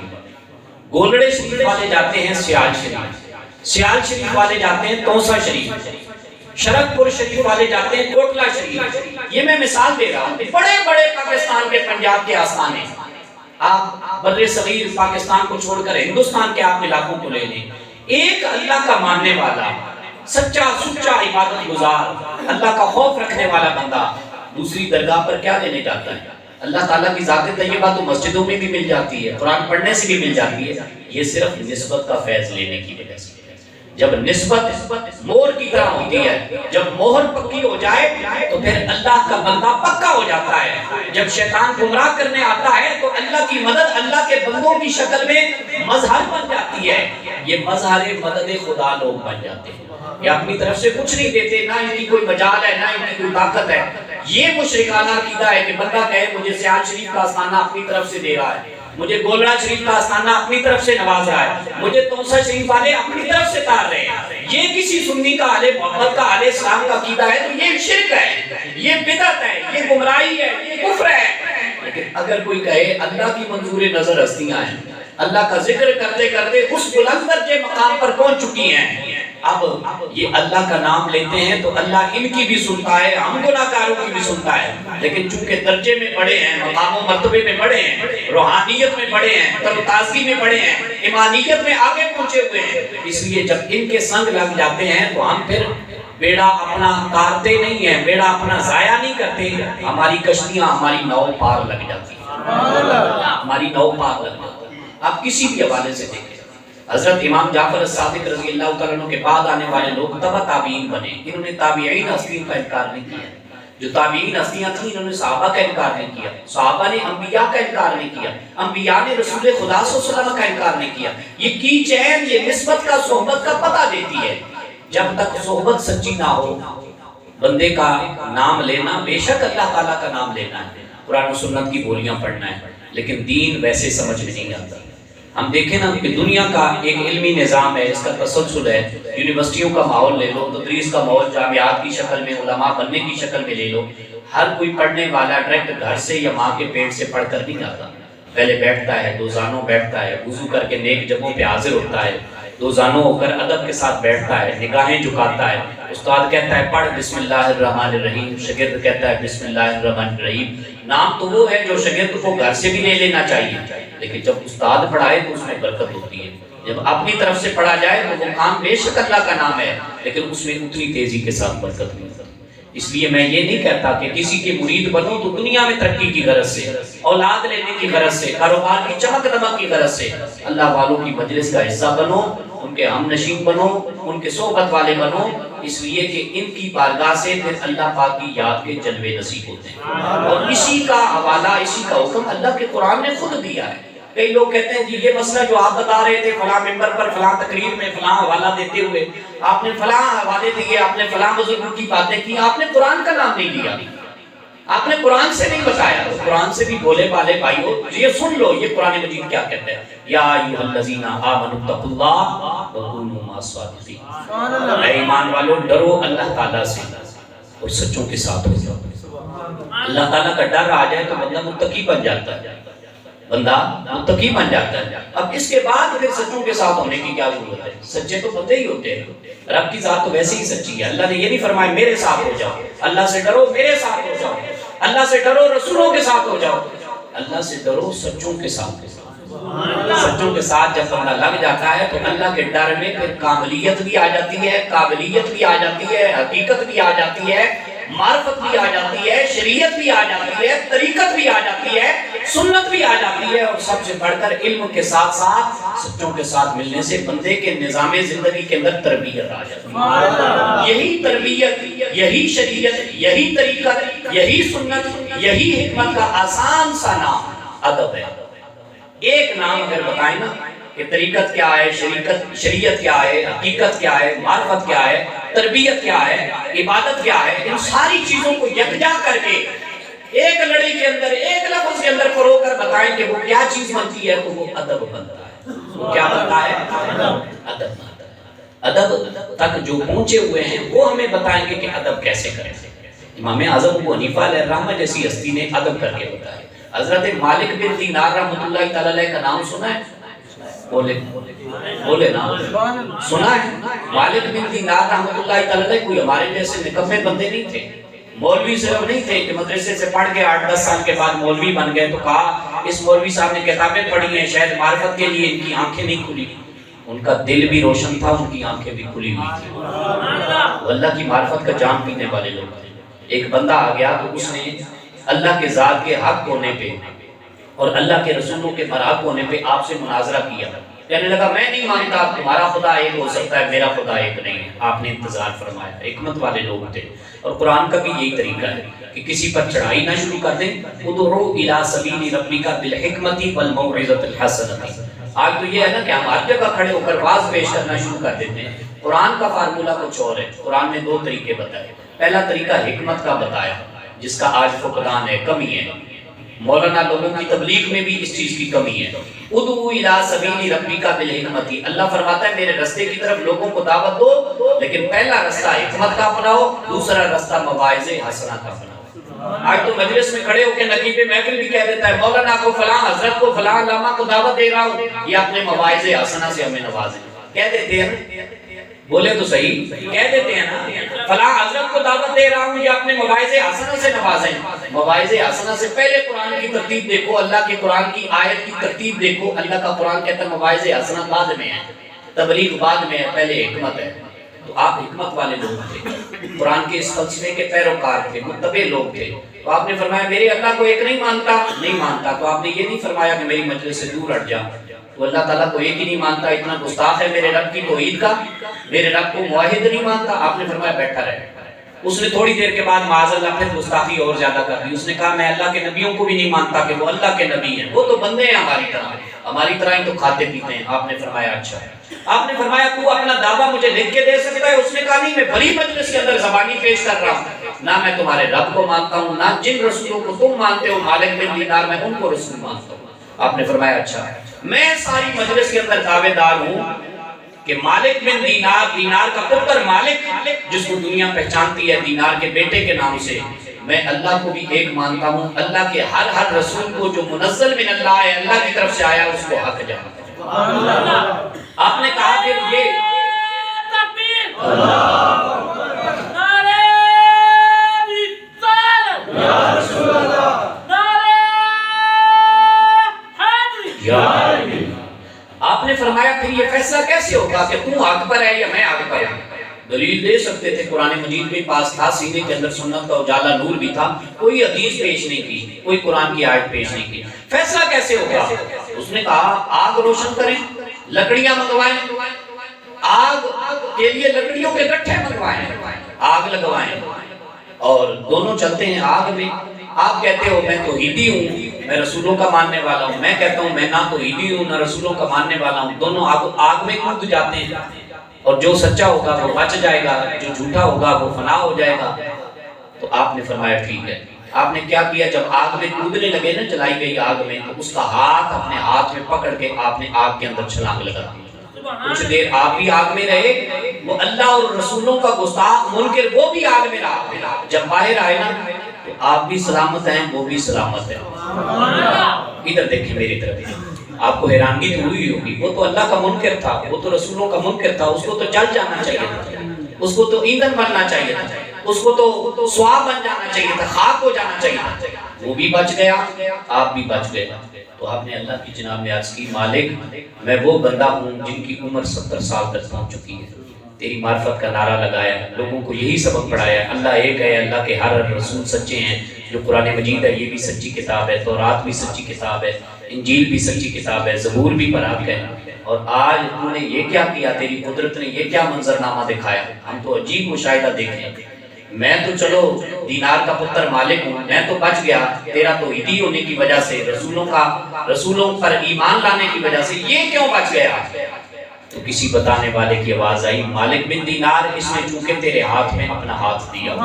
گولڑے شریف والے جاتے ہیں سیال شریف، سیال شریف والے جاتے ہیں توسا شریف، شرک پور شریف والے جاتے ہیں کوٹلا شریف۔ یہ میں مثال دے رہا ہوں، بڑے بڑے پاکستان کے پنجاب کے آستانے، آپ بر صغیر پاکستان کو چھوڑ کر ہندوستان کے آپ علاقوں کو لے لیں، ایک اللہ کا ماننے والا، سچا سچا عبادت گزار، اللہ کا خوف رکھنے والا بندہ دوسری درگاہ پر کیا لینے جاتا ہے؟ اللہ تعالیٰ کی ذات طیبہ تو مسجدوں میں بھی مل جاتی ہے، قرآن پڑھنے سے بھی مل جاتی ہے، یہ صرف نسبت کا فیض لینے کی وجہ سے۔ جب نسبت مہر کی طرح ہوتی ہے، جب مہر پکی ہو جائے تو پھر اللہ کا بندہ پکا ہو جاتا ہے۔ جب شیطان گمراہ کرنے آتا ہے تو اللہ کی مدد اللہ کے بندوں کی شکل میں مظہر بن جاتی ہے، یہ مظہر مدد خدا لوگ بن جاتے ہیں۔ یہ اپنی طرف سے کچھ نہیں دیتے، نہ ان کی کوئی مجال ہے، نہ ان کی کوئی طاقت ہے۔ یہ مشرکانہ عقیدہ ہے کہ بندہ کہے مجھے سیال شریف کا آستانہ اپنی طرف سے دے رہا ہے، مجھے گولڑا شریف کا آستانہ اپنی طرف سے نواز رہا ہے، مجھے توسا شریف والے اپنی طرف سے تار رہے ہیں۔ یہ کسی سنی کا اہل محمد کا اہل اسلام کا عقیدہ ہے تو یہ شرک ہے، یہ بدعت ہے، یہ گمراہی ہے، یہ کفر ہے۔ لیکن اگر کوئی کہے اللہ کی منظور نظر ہستیاں ہیں، اللہ کا ذکر کرتے کرتے اس بلند درجے مقام پر پہنچ چکی ہیں، اب یہ اللہ کا نام لیتے ہیں تو اللہ ان کی بھی سنتا ہے، ہم گناہگاروں کی بھی سنتا ہے، لیکن چونکہ درجے میں بڑے ہیں، مقام و مرتبے میں بڑے ہیں، روحانیت میں بڑے ہیں، تر و تازگی میں بڑے ہیں، ایمانیت میں آگے پہنچے ہوئے ہیں، اس لیے جب ان کے سنگ لگ جاتے ہیں تو ہم پھر بیڑا اپنا کارتے نہیں ہیں، بیڑا اپنا ضائع نہیں کرتے، ہماری کشتیاں ہماری نو پار لگ جاتی ہیں، ہماری نو پار لگ جاتی ہیں۔ آپ کسی بھی حوالے سے دیکھیں، حضرت امام جعفر الصادق رضی اللہ تعالیٰ عنہ کے بعد آنے والے لوگ تبع تابعین بنے، انہوں نے تابعین ہستیوں کا انکار نہیں کیا، جو تابعین ہستیاں تھیں انہوں نے صحابہ کا انکار نہیں کیا، صحابہ نے انبیاء کا انکار نہیں کیا، انبیاء نے رسول خدا صلی اللہ علیہ وسلم کا انکار نہیں کیا۔ یہ کی چین، یہ نسبت کا صحبت کا پتہ دیتی ہے۔ جب تک صحبت سچی نہ ہو، بندے کا نام لینا بے شک اللہ تعالیٰ کا نام لینا ہے، قرآن و سنت کی بولیاں پڑھنا ہے، لیکن دین ویسے سمجھ میں نہیں آتا۔ ہم دیکھیں نا کہ دنیا کا ایک علمی نظام ہے، اس کا تسلسل ہے، یونیورسٹیوں کا ماحول لے لو، تدریس کا ماحول جامعات کی شکل میں، علماء بننے کی شکل میں لے لو، ہر کوئی پڑھنے والا ڈائریکٹ گھر سے یا ماں کے پیٹ سے پڑھ کر نہیں جاتا، پہلے بیٹھتا ہے، دو زانوں بیٹھتا ہے، وضو کر کے نیک جگہوں پہ حاضر ہوتا ہے، دو زانوں ہو کر ادب کے ساتھ بیٹھتا ہے، نگاہیں جھکاتا ہے، استاد کہتا ہے پڑھ بسم اللہ الرحمن الرحیم، شاگرد کہتا ہے بسم اللہ الرحمن الرحیم۔ نام تو وہ ہے جو شاگرد کو گھر سے بھی لے لینا چاہیے، لیکن جب استاد پڑھائے تو اس میں برکت ہوتی ہے، جب اپنی طرف سے پڑھا جائے تو وہ کام بے شک اللہ کا نام ہے، لیکن اس میں اتنی تیزی کے ساتھ برکت نہیں ہوتی۔ اس لیے میں یہ نہیں کہتا کہ کسی کے مرید بنو تو دنیا میں ترقی کی غرض سے، اولاد لینے کی غرض سے، کاروبار کی چمک دمک کی غرض سے، اللہ والوں کی مجلس کا حصہ بنو، ان کے ہم نشین بنو، ان کے صحبت والے بنو، اس لیے کہ ان کی بارگاہ سے پھر اللہ پاک کی یاد کے جلوے نصیب ہوتے ہیں، اور اسی کا حوالہ، اسی کا حکم اللہ کے قرآن نے خود دیا ہے۔ کئی لوگ کہتے ہیں جی یہ مسئلہ جو آپ بتا رہے تھے فلاں ممبر پر فلاں تقریر میں فلاں حوالہ دیتے ہوئے، آپ نے فلاں حوالے دیے، آپ نے فلاں بزرگوں کی باتیں کی، آپ نے قرآن کا نام نہیں لیا، آپ نے قرآن سے نہیں بتایا۔ قرآن سے بھی بولے والے بھائیو یہ سن لو، یہ قرآن مجید کیا کہتا ہے، یا ایھا الذین آمنوا اتقوا اللہ وکونوا مع الصادقین، اے ایمان والو ڈرو اللہ تعالیٰ سے اور سچوں کے ساتھ ہو جاؤ۔ اللہ تعالیٰ کا ڈر آ جائے تو بندہ متقی بن جاتا ہے، بندہ متقی بن جاتا ہے۔ اب اس کے بعد پھر سچوں کے ساتھ ہونے کی کیا ضرورت ہے؟ سچے تو بندے ہی ہوتے ہیں، رب کی ذات تو ویسے ہی سچی ہے۔ اللہ نے یہ نہیں فرمایا میرے ساتھ ہو جاؤ، اللہ سے ڈرو میرے ساتھ ہو جاؤ، اللہ سے ڈرو رسولوں کے ساتھ ہو جاؤ، اللہ سے ڈرو سچوں کے ساتھ۔ سچوں کے ساتھ جب بندہ لگ جاتا ہے تو اللہ کے ڈر میں پھر کاملیت بھی آ جاتی ہے، قابلیت بھی آ جاتی ہے، حقیقت بھی آ جاتی ہے، معرفت بھی آ جاتی ہے، شریعت بھی آ جاتی ہے، طریقت بھی آ جاتی ہے، سنت بھی آ جاتی ہے، اور سب سے بڑھ کر علم کے ساتھ ساتھ سچوں کے ساتھ ملنے سے بندے کے نظام زندگی کے اندر تربیت آ جاتی ہے۔ یہی تربیت، یہی شریعت، یہی طریقت، یہی سنت، یہی حکمت کا آسان سا نام ادب ہے۔ ایک نام اگر بتائیں نا کہ طریقت کیا ہے، شریعت کیا ہے، حقیقت کیا ہے، معرفت کیا ہے، تربیت کیا ہے، عبادت کیا ہے، ان ساری چیزوں کو یکجا کر کے ایک لڑی کے اندر، ایک لفظ کے اندر پرو کر بتائیں کہ وہ کیا چیز بنتی ہے تو وہ ادب بنتا ہے۔ وہ کیا بنتا ہے؟ ادب بنتا ہے۔ ادب تک جو پہنچے ہوئے ہیں وہ ہمیں بتائیں گے کہ ادب کیسے کریں۔ امام اعظم ابو حنیفہ علیہ الرحمہ جیسی ہستی نے ادب کر کے بتایا۔ حضرت مالک بن دینار رحمۃ اللہ تعالی علیہ کا نام سنا ہے؟ بولے نا، سنا ہے؟ مالک بن دینار رحمۃ اللہ تعالی علیہ کوئی ہمارے جیسے نکمے بندے نہیں تھے، مولوی صرف نہیں تھے کہ مدرسے سے پڑھ کے 8-10 سال کے بعد مولوی بن گئے تو کہا اس مولوی صاحب نے کتابیں پڑھی ہیں شاید معرفت کے لیے ان کی آنکھیں نہیں کھلی۔ ان کا دل بھی روشن تھا، ان کی آنکھیں بھی کھلی ہوئی تھی، وہ اللہ کی معرفت کا جام پینے والے لوگ تھے۔ ایک بندہ آ گیا تو اس نے اللہ کے ذات کے حق ہونے پہ اور اللہ کے رسولوں کے برحق ہونے پہ آپ سے مناظرہ کیا، کہنے لگا میں نہیں مانتا تمہارا خدا ایک ہو سکتا ہے، میرا خدا ایک نہیں ہے۔ آپ نے انتظار فرمایا، حکمت والے لوگ تھے، اور قرآن کا بھی یہی طریقہ ہے کہ کسی پر چڑھائی نہ شروع کر دیں، ادعو الی سبیل ربک بالحکمت والموعظۃ الحسنۃ۔ آج تو یہ ہے نا کہ ہم ہر جگہ کھڑے ہو کر واز پیش کرنا شروع کر دیتے ہیں۔ قرآن کا فارمولہ کچھ اور ہے۔ قرآن نے 2 طریقے بتائے، پہلا طریقہ حکمت کا بتایا جس کا آج فقدان ہے، کمی ہے، مولانا لوگوں کی تبلیغ میں بھی اس چیز کی کمی ہے۔ ادعو الی سبیل ربک بالحکمت، اللہ فرماتا ہے میرے رستے کی طرف لوگوں کو دعوت دو، لیکن پہلا راستہ حکمت کا اپناؤ، دوسرا راستہ مواعظ حسنہ کا اپناؤ۔ آج تو مجلس میں کھڑے ہو کے نقیب محفل بھی کہہ دیتا ہے مولانا کو فلاں حضرت کو فلاں علامہ کو دعوت دے رہا ہوں، یہ اپنے مواعظ حسنہ سے ہمیں نوازیں، کہہ دیتے ہیں، بولے تو صحیح، کہہ دیتے ہیں نا فلاں حضرت کو دعوت دے رہا ہوں، یہ اپنے مواعظ حسنہ سے نوازیں۔ مواعظ حسنہ سے پہلے قرآن کی ترتیب دیکھو، اللہ کے قرآن کی آیت کی ترتیب دیکھو، اللہ کا قرآن کہتا ہے مواعظ حسنہ بعد میں ہے، تبلیغ بعد میں ہے، پہلے حکمت ہے۔ تو آپ حکمت والے لوگ تھے، قرآن کے اس فلسفے کے پیروکار تھے، متبع لوگ تھے، تو آپ نے فرمایا میرے اللہ کو ایک نہیں مانتا، تو آپ نے یہ نہیں فرمایا کہ میری مجلس سے دور ہٹ جا، تو اللہ تعالیٰ کو ایک ہی نہیں مانتا، اتنا گستاخ ہے میرے رب کی توحید کا، میرے رب کو موحد نہیں مانتا، آپ نے فرمایا بیٹھا رہے۔ اس نے تھوڑی دیر کے بعد معاذ اللہ پھر گستاخی اور زیادہ کر دی، اس نے کہا میں اللہ کے نبیوں کو بھی نہیں مانتا کہ وہ اللہ کے نبی ہیں، وہ تو بندے ہیں ہماری طرح ہی تو کھاتے پیتے ہیں۔ آپ نے فرمایا اچھا ہے، آپ نے فرمایا تو اپنا دعویٰ مجھے لکھ کے دے سکتا ہے؟ اس نے کہا نہیں، میں بڑی مجلس کے اندر زبانی پیش کر رہا ہوں، نہ میں تمہارے رب کو مانتا ہوں، نہ جن رسولوں کو تم مانتے ہو مالک بن دینار میں ان کو رسول مانتا ہوں۔ آپ نے فرمایا اچھا ہے، میں ساری مجلس کے اندر دعوے دار ہوں کہ مالک بن دینار، دینار کا پتر مالک، جس کو دنیا پہچانتی ہے دینار کے بیٹے کے نام سے، میں اللہ کو بھی ایک مانتا ہوں، اللہ کے ہر رسول کو جو منزل من اللہ ہے، اللہ کی طرف سے آیا، اس کو حق جانتا ہوں۔ آپ نے کہا کہ یہ آپ نے فرمایا پھر یہ فیصلہ کیسے ہوگا کہ تم آگ پر ہے یا میں آگ پر ہوں؟ دلیل دے سکتے تھے، قرآن مجید بھی پاس تھا، سینے کے اندر سنت کا اجالا نور بھی تھا، کوئی حدیث پیش نہیں کی، کوئی قرآن کی آیت پیش نہیں کی، فیصلہ کیسے ہوگا؟ اس نے کہا آگ روشن کریں، لکڑیاں منگوائیں، آگ کے لیے لکڑیوں کے گٹھے منگوائیں، آگ لگوائیں، اور دونوں چلتے ہیں آگ میں۔ آپ کہتے ہو میں توحیدی ہوں، میں رسولوں کا ماننے والا ہوں، میں کہتا ہوں میں نہ توحیدی ہوں نہ رسولوں کا ماننے والا ہوں، دونوں آگ میں کود جاتے ہیں، اور جو سچا ہوگا وہ بچ جائے گا، جو جھوٹا ہوگا وہ فنا ہو جائے گا۔ تو آپ نے فرمایا ٹھیک ہے۔ آپ نے کیا کیا؟ جب آگ میں کودنے لگے نا، جلائی گئی آگ میں، تو اس کا ہاتھ اپنے ہاتھ میں پکڑ کے آپ نے آگ کے اندر چھلانگ لگا دی۔ کچھ دیر آپ بھی آگ میں رہے، وہ اللہ اور رسولوں کا گستاخ منکر وہ بھی آگ میں رہا، جب باہر آئے نا تو آپ بھی سلامت ہیں، وہ بھی سلامت ہیں۔ ادھر دیکھیں میری طرف، آپ کو حیرانگی تو ہوئی ہوگی، وہ تو اللہ کا منکر تھا، وہ تو رسولوں کا منکر تھا، اس کو تو جل جانا چاہیے تھا، اس کو تو ایندھن بننا چاہیے تھا، اس کو تو سواب بن جانا چاہیے تھا، خاک ہو جانا چاہیے تھا، وہ بھی بچ گیا، آپ بھی بچ گئے۔ تو آپ نے اللہ کی جناب میں عرض کی مالک میں وہ بندہ ہوں جن کی عمر 70 سال تک پہنچ چکی ہے، تیری معرفت کا نعرہ لگایا، لوگوں کو یہی سبق پڑھایا، اللہ ایک ہے، اللہ کے ہر رسول سچے ہیں، جو قرآن مجید ہے یہ بھی سچی کتاب ہے، تورات بھی سچی کتاب ہے، انجیل بھی سچی کتاب ہے، زبور بھی برحق ہے، اور آج تو نے یہ کیا کیا، تیری قدرت نے یہ کیا منظرنامہ دکھایا، ہم تو عجیب مشاہدہ دیکھیں، میں تو چلو دینار کا پتر مالک ہوں، میں تو بچ گیا، تیرا توحیدی ہونے کی وجہ سے، رسولوں پر ایمان لانے کی وجہ سے یہ کیوں بچ گیا؟ تو کسی بتانے والے کی آواز آئی، مالک بن دینار اس نے چونکہ تیرے ہاتھ میں اپنا ہاتھ دیا،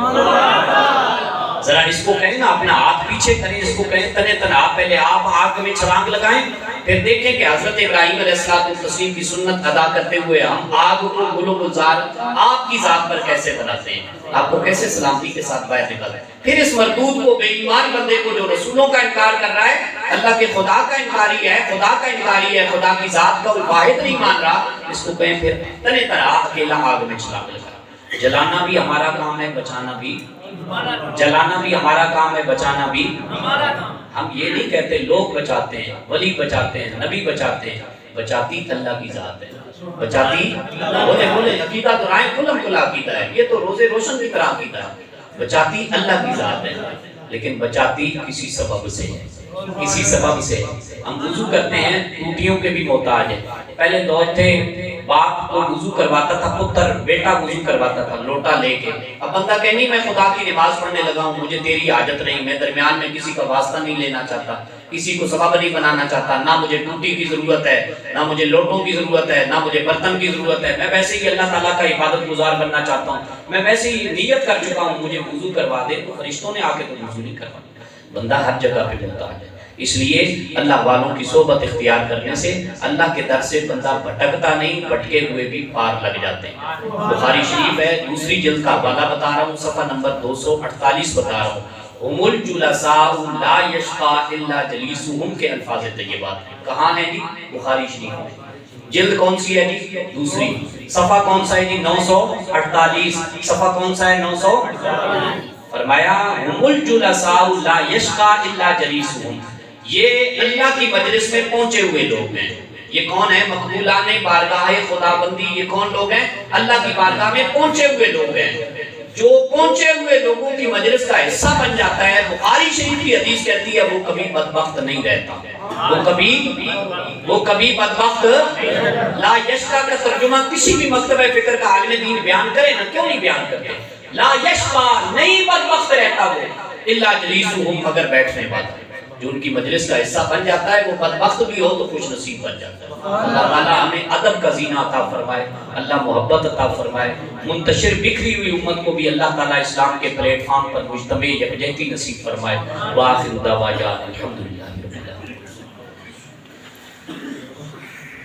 ذرا اس کو کہیں نا اپنا ہاتھ پیچھے کریں، اس کو کہیں تنے تنا، پہلے آپ آگ میں چھلانگ لگائیں، پھر دیکھیں کہ حضرت ابراہیم علیہ السلام کی سنت ادا کرتے ہوئے ہم آگ کو گل و گلزار آپ کی ذات پر کیسے بناتے ہیں، آپ کو کیسے سلامتی کے ساتھ باہر نکالیں۔ پھر اس مردود کو، بے ایمان بندے کو جو رسولوں کا انکار کر رہا ہے، اللہ کے خدا کا انکاری ہے، خدا کا انکاری ہے، خدا کی ذات کا وہ واحد نہیں مان رہا، اس کو کہیں پھر تنے تنا اکیلا آگ میں چھلانگ لگا۔ جلانا بھی ہمارا کام ہے، بچانا بھی، جلانا بھی ہمارا کام ہے، بچانا بھی ہمارا کام۔ ہم یہ نہیں کہتے لوگ بچاتے ہیں، ولی بچاتے ہیں، نبی بچاتے ہیں، بچاتی اللہ کی ذات ہے، بچاتی بولے عقیدہ دہرائیں، کھلم کھلا عقیدہ ہے، یہ تو روزے روشن کی طرح عقیدہ ہے، بچاتی اللہ کی ذات ہے، لیکن بچاتی کسی سبب سے ہے، کسی سبب سے۔ ہم وضو کرتے ہیں، ٹوٹیوں کے بھی محتاج ہیں، پہلے دور تھے باپ کو وضو کرواتا تھا پتر، بیٹا وضو کرواتا تھا لوٹا لے کے، اب بندہ کہ نہیں میں خدا کی نماز پڑھنے لگا ہوں، مجھے تیری حاجت نہیں، میں درمیان میں کسی کا واسطہ نہیں لینا چاہتا، کسی کو سبب نہیں بنانا چاہتا، نہ مجھے ٹوٹی کی ضرورت ہے، نہ مجھے لوٹوں کی ضرورت ہے، نہ مجھے برتن کی ضرورت ہے، میں ویسے ہی اللہ تعالیٰ کا عبادت گزار بننا چاہتا ہوں، میں ویسے ہی نیت کر چکا ہوں، مجھے وضو کروا دے، تو فرشتوں نے آ کے تو وضو نہیں کروا۔ بندہ ہر جگہ پہ محتاج ہے، اس لیے اللہ والوں کی صحبت اختیار کرنے سے اللہ کے در سے بندہ بھٹکتا نہیں، بھٹکے ہوئے بھی پار لگ جاتے ہیں۔ بخاری شریف ہے، دوسری جلد کا حوالہ بتا رہا ہوں، صفحہ نمبر 248 بتا رہا ہوں، ہم الجلساء لا یشقى الا جلیسهم کے الفاظ طیبات ہیں۔ کہاں ہیں جی؟ بخاری شریف میں۔ جلد کون سی ہے جی؟ دوسری۔ صفحہ کون سا ہے جی؟ 948۔ صفحہ کون سا ہے؟ 948۔ فرمایا ہم الجلساء لا یشقى الا جلیسهم، یہ اللہ کی مجلس میں پہنچے ہوئے لوگ ہیں۔ یہ کون ہے؟ مقبولان بارگاہ خدا بندی، یہ کون لوگ ہیں؟ اللہ کی بارگاہ میں پہنچے ہوئے لوگ ہیں۔ جو پہنچے ہوئے لوگوں کی مجلس کا حصہ بن جاتا ہے، بخاری شریف کی حدیث کہتی ہے وہ کبھی بدبخت نہیں رہتا، وہ کبھی بدبخت لا یشقى کا ترجمہ کسی بھی مکتبہ فکر کا عالم دین بیان کرے نا، کیوں نہیں بیان کرتے؟ لا یشقى نہیں بدبخت رہتا وہ، الا جلیسهم مگر بیٹھنے والا، جو ان کی مجلس کا حصہ بن جاتا ہے وہ بدبخت بھی ہو تو خوش نصیب بن جاتا ہے۔ اللہ تعالیٰ ہمیں ادب کا زینہ عطا فرمائے، اللہ محبت عطا فرمائے، منتشر بکھری ہوئی امت کو بھی اللہ تعالیٰ اسلام کے پلیٹ فارم پر مجتمع یکجہتی نصیب فرمائے۔ وآخر دعوانا الحمدللہ۔